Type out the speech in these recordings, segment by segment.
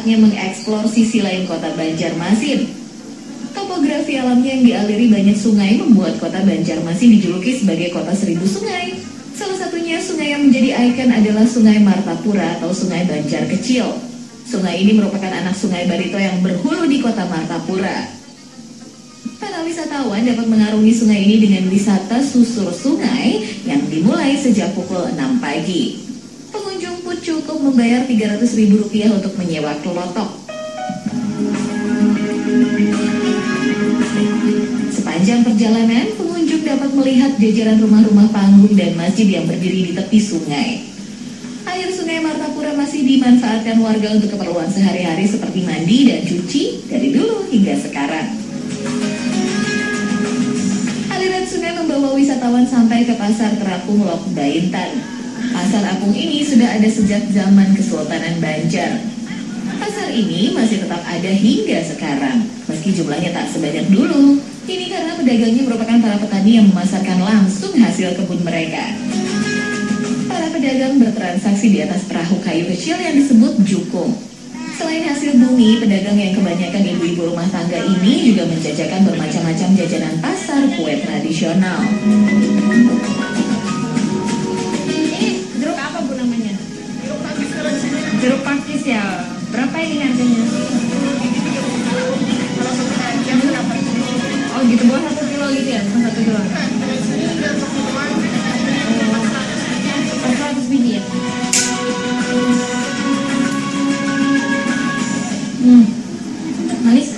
saatnya mengeksplor sisi lain kota Banjarmasin. Topografi alamnya yang dialiri banyak sungai membuat kota Banjarmasin dijuluki sebagai kota seribu sungai. Salah satunya sungai yang menjadi ikon adalah Sungai Martapura atau Sungai Banjar Kecil. Sungai ini merupakan anak Sungai Barito yang berhulu di kota Martapura. Para wisatawan dapat mengarungi sungai ini dengan wisata susur sungai yang dimulai sejak pukul 6 pagi. Pengunjung pun cukup membayar Rp300.000 untuk menyewa kelotok. Sepanjang perjalanan, pengunjung dapat melihat jajaran rumah-rumah panggung dan masjid yang berdiri di tepi sungai. Air Sungai Martapura masih dimanfaatkan warga untuk keperluan sehari-hari seperti mandi dan cuci dari dulu hingga sekarang. Aliran sungai membawa wisatawan sampai ke Pasar Terapung Lok Baintan. Pasar apung ini sudah ada sejak zaman Kesultanan Banjar. Pasar ini masih tetap ada hingga sekarang, meski jumlahnya tak sebanyak dulu. Ini karena pedagangnya merupakan para petani yang memasarkan langsung hasil kebun mereka. Para pedagang bertransaksi di atas perahu kayu kecil yang disebut jukung. Selain hasil bumi, pedagang yang kebanyakan ibu-ibu rumah tangga ini juga menjajakan bermacam-macam jajanan pasar kue tradisional. Ini jeruk apa Bu namanya? Jeruk pakis. Jeruk pakis ya. Berapa ini harganya? Oh gitu, buat 1 kilo gitu ya? 1 kilo? 100 biji ya? Manis.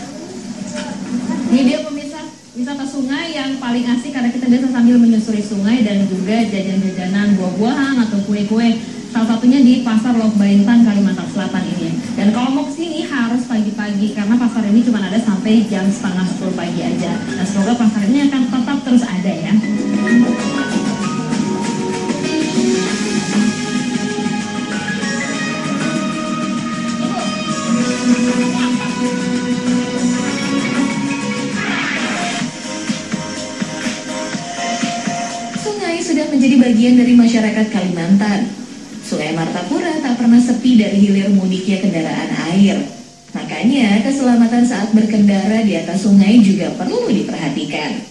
Ini dia pemirsa wisata sungai yang paling asik karena kita biasa sambil menyusuri sungai dan juga jajan-jajanan buah-buahan atau kue-kue. Salah satunya di Pasar Lok Baintan, Kalimantan Selatan ini. Dan kalau mau kesini harus pagi-pagi karena pasar ini cuma ada sampai jam setengah 10 pagi aja. Nah semoga pasar ini akan tetap terus ada ya. Sungai sudah menjadi bagian dari masyarakat Kalimantan. Sungai Martapura tak pernah sepi dari hilir mudiknya kendaraan air. Makanya keselamatan saat berkendara di atas sungai juga perlu diperhatikan.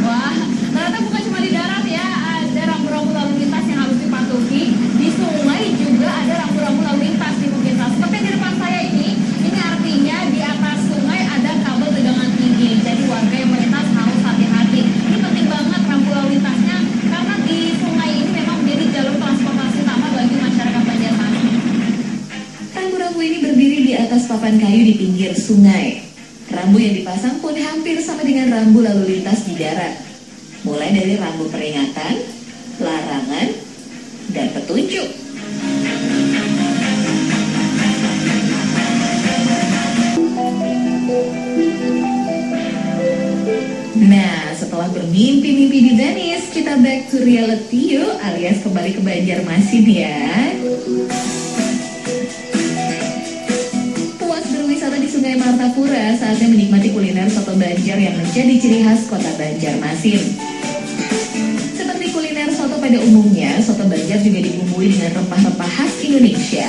Wah, ternyata bukan cuma di darat ya, ada rambu-rambu lalu lintas yang harus dipatuhi. Di sungai juga ada rambu-rambu lalu lintas di pemirsa. Seperti di depan saya ini artinya di atas sungai ada kabel tegangan tinggi. Jadi warga yang melintas harus hati-hati. Ini penting banget rambu lalu lintasnya karena di sungai ini memang menjadi jalur transportasi utama bagi masyarakat Banjarmasin. Rambu-rambu ini berdiri di atas papan kayu di pinggir sungai. Rambu yang dipasang pun hampir sama dengan rambu lalu lintas di darat. Mulai dari rambu peringatan, larangan, dan petunjuk. Nah, setelah bermimpi-mimpi di Venice, kita back to reality yuk, alias kembali ke Banjarmasin ya. Puas berwisata di Sungai Martapura, saatnya menikmati kuliner soto Banjar yang menjadi ciri khas kota Banjarmasin. Seperti kuliner soto pada umumnya, soto Banjar juga dibumbui dengan rempah-rempah khas Indonesia.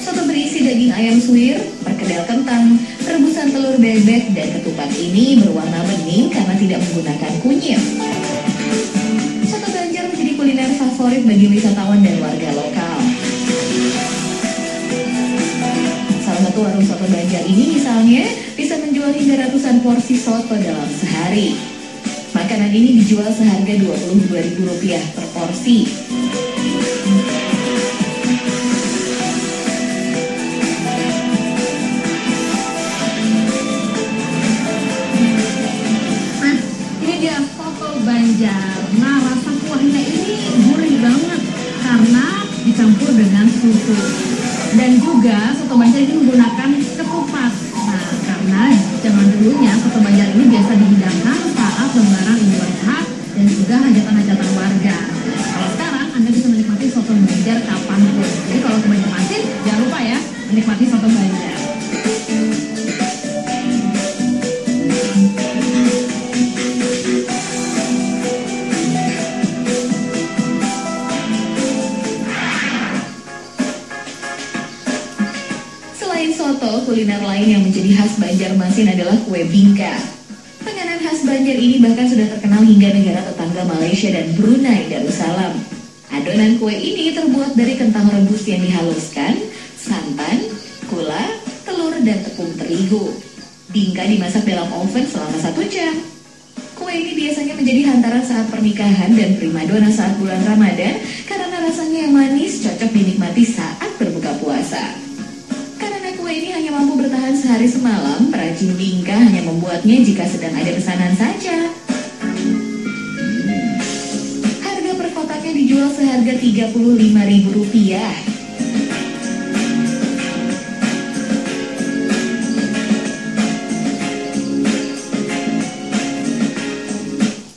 Soto berisi daging ayam suwir, perkedel kentang, rebusan telur bebek, dan ketupat ini berwarna bening karena tidak menggunakan kunyit. Soto Banjar menjadi kuliner favorit bagi wisatawan dan warga lokal. Salah satu warung soto Banjar ini misalnya bisa menjual hingga ratusan porsi soto dalam sehari. Makanan ini dijual seharga Rp22.000 per porsi. Banjar. Nah, rasa kuahnya ini gurih banget karena dicampur dengan susu. Dan juga soto Banjar ini menggunakan ketupat. Nah, karena zaman dulunya soto Banjar ini biasa dihidangkan saat lembaran Idul Adha dan juga hajatan-hajatan warga. Kalau sekarang Anda bisa menikmati soto Banjar kapanpun. Jadi kalau ke Banjarmasin, jangan lupa ya menikmati soto Banjar. kuliner lain yang menjadi khas Banjarmasin adalah kue bingka. Penganan khas Banjar ini bahkan sudah terkenal hingga negara tetangga Malaysia dan Brunei Darussalam. Adonan kue ini terbuat dari kentang rebus yang dihaluskan, santan, gula, telur, dan tepung terigu. Bingka dimasak dalam oven selama 1 jam. Kue ini biasanya menjadi hantaran saat pernikahan dan primadona saat bulan Ramadan karena rasanya yang manis cocok dinikmati saat berbuka puasa. Karena kue ini hanya mampu bertahan sehari semalam, perajin bingka hanya membuatnya jika sedang ada pesanan saja. Harga per kotaknya dijual seharga Rp35.000.